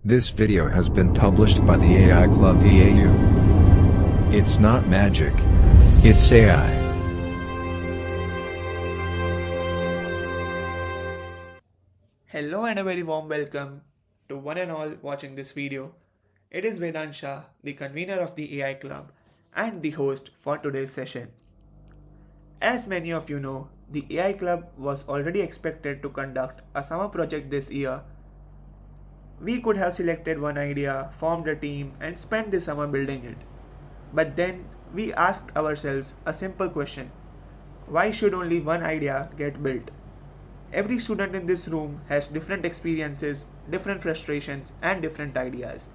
This video has been published by the AI CLUB DAU. It's not magic. It's AI. Hello and a very warm welcome to one and all watching this video. It is Vedansha, the convener of the AI Club and the host for today's session. As many of you know, the AI Club was already expected to conduct a summer project this year. We could have selected one idea, formed a team and spent the summer building it. But then we asked ourselves a simple question. Why should only one idea get built? Every student in this room has different experiences, different frustrations, and different ideas.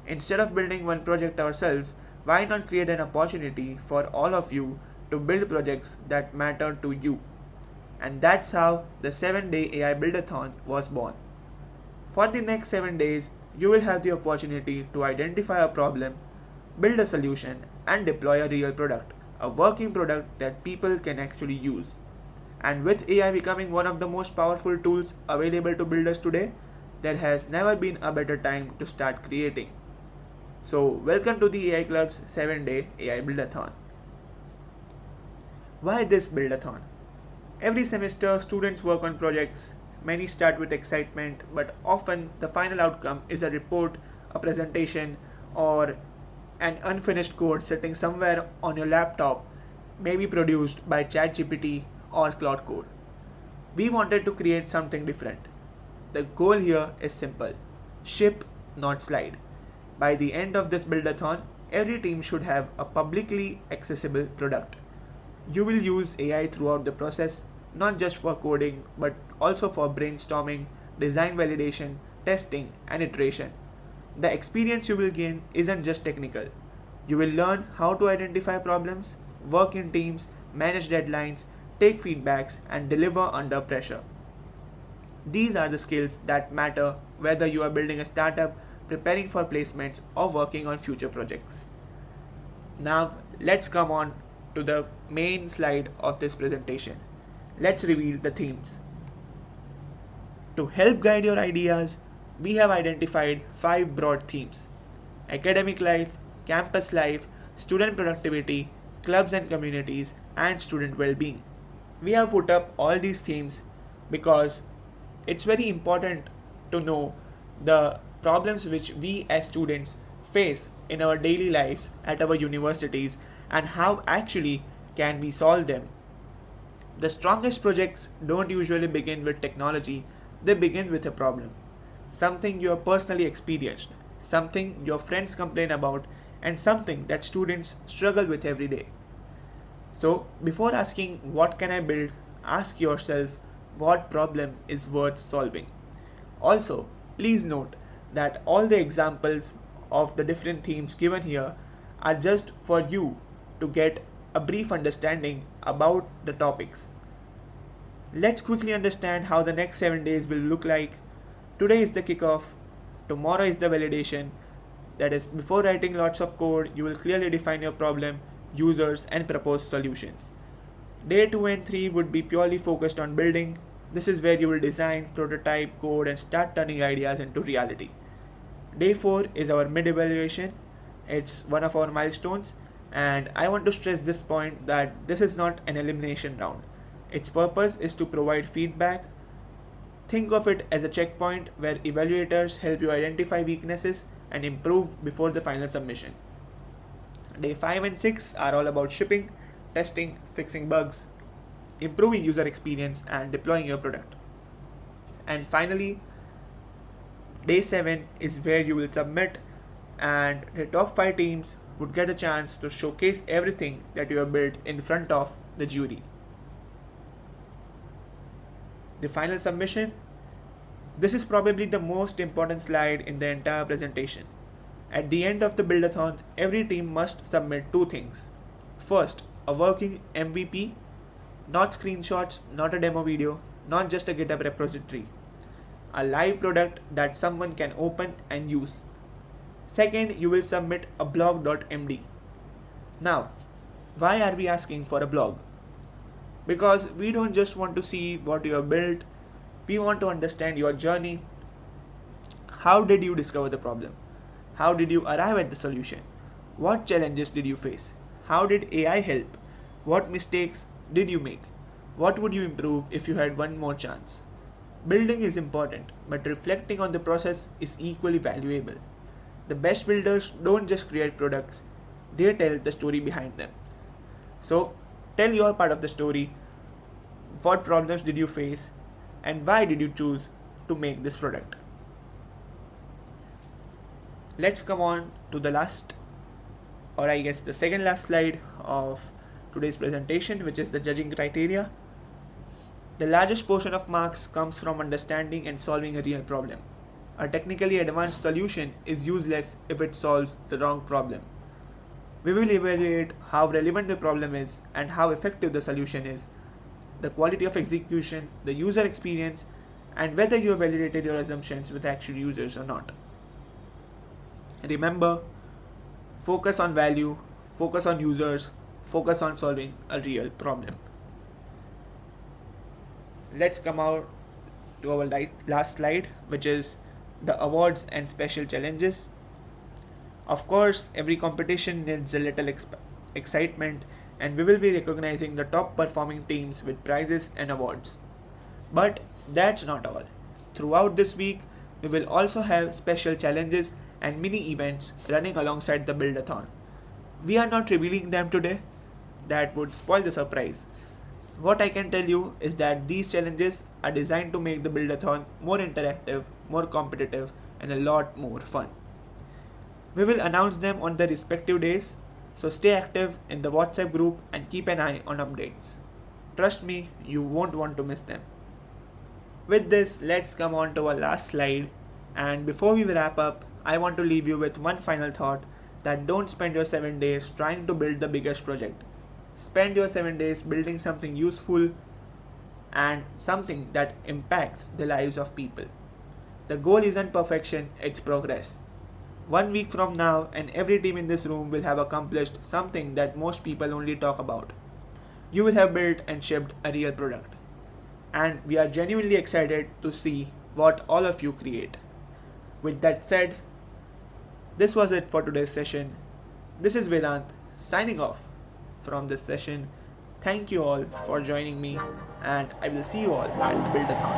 Instead of building one project ourselves, why not create an opportunity for all of you to build projects that matter to you? And that's how the 7-day AI Build-a-thon was born. For the next 7 days, you will have the opportunity to identify a problem, build a solution, and deploy a real product, a working product that people can actually use. And with AI becoming one of the most powerful tools available to builders today, there has never been a better time to start creating. So, welcome to the AI Club's 7-day AI Build-a-thon. Why this Buildathon? Every semester, students work on projects. Many start with excitement, but often the final outcome is a report, a presentation, or an unfinished code sitting somewhere on your laptop, maybe produced by ChatGPT or Cloud Code. We wanted to create something different. The goal here is simple: ship, not slide. By the end of this Buildathon, every team should have a publicly accessible product. You will use AI throughout the process, not just for coding, but also for brainstorming, design validation, testing, and iteration. The experience you will gain isn't just technical. You will learn how to identify problems, work in teams, manage deadlines, take feedbacks, and deliver under pressure. These are the skills that matter whether you are building a startup, preparing for placements, or working on future projects. Now, let's come on to the main slide of this presentation. Let's reveal the themes. To help guide your ideas, we have identified 5 broad themes: academic life, campus life, student productivity, clubs and communities, and student well-being. We have put up all these themes because it's very important to know the problems which we as students face in our daily lives at our universities and how actually can we solve them. The strongest projects don't usually begin with technology, they begin with a problem. Something you have personally experienced, something your friends complain about, and something that students struggle with every day. So, before asking what can I build, ask yourself what problem is worth solving. Also, please note that all the examples of the different themes given here are just for you to get a brief understanding about the topics. Let's quickly understand how the next 7 days will look like. Today is the kickoff, tomorrow is the validation. That is, before writing lots of code, you will clearly define your problem, users, and propose solutions. Day 2 and 3 would be purely focused on building. This is where you will design, prototype, code, and start turning ideas into reality. Day 4 is our mid-evaluation. It's one of our milestones, and I want to stress this point that this is not an elimination round. Its purpose is to provide feedback. Think of it as a checkpoint where evaluators help you identify weaknesses and improve before the final submission. Day 5 and 6 are all about shipping, testing, fixing bugs, improving user experience, and deploying your product. And finally, Day 7 is where you will submit, and the top 5 teams would get a chance to showcase everything that you have built in front of the jury. The final submission. This is probably the most important slide in the entire presentation. At the end of the Buildathon, every team must submit 2 things. First, a working MVP, not screenshots, not a demo video, not just a GitHub repository. A live product that someone can open and use. Second, you will submit a blog.md. Now, why are we asking for a blog? Because we don't just want to see what you have built, we want to understand your journey, How did you discover the problem? How did you arrive at the solution? What challenges did you face? How did AI help? What mistakes did you make? What would you improve if you had one more chance? Building is important, but reflecting on the process is equally valuable. The best builders don't just create products, they tell the story behind them. So, tell your part of the story. What problems did you face? And why did you choose to make this product? Let's come on to the last, or I guess the second last slide of today's presentation, which is the judging criteria. The largest portion of marks comes from understanding and solving a real problem. A technically advanced solution is useless if it solves the wrong problem. We will evaluate how relevant the problem is and how effective the solution is, the quality of execution, the user experience, and whether you have validated your assumptions with actual users or not. Remember, focus on value, focus on users, focus on solving a real problem. Let's come out to our last slide, which is the awards and special challenges. Of course, every competition needs a little excitement, and we will be recognizing the top performing teams with prizes and awards. But that's not all. Throughout this week, we will also have special challenges and mini events running alongside the Buildathon. We are not revealing them today, that would spoil the surprise. What I can tell you is that these challenges are designed to make the Buildathon more interactive, more competitive, and a lot more fun. We will announce them on the respective days, so stay active in the WhatsApp group and keep an eye on updates. Trust me, you won't want to miss them. With this, let's come on to our last slide, and before we wrap up, I want to leave you with one final thought, that don't spend your 7 days trying to build the biggest project. Spend your 7 days building something useful and something that impacts the lives of people. The goal isn't perfection, it's progress. 1 week from now, and every team in this room will have accomplished something that most people only talk about. You will have built and shipped a real product. And we are genuinely excited to see what all of you create. With that said, this was it for today's session. This is Vedant signing off from this session. Thank you all for joining me, and I will see you all at Buildathon.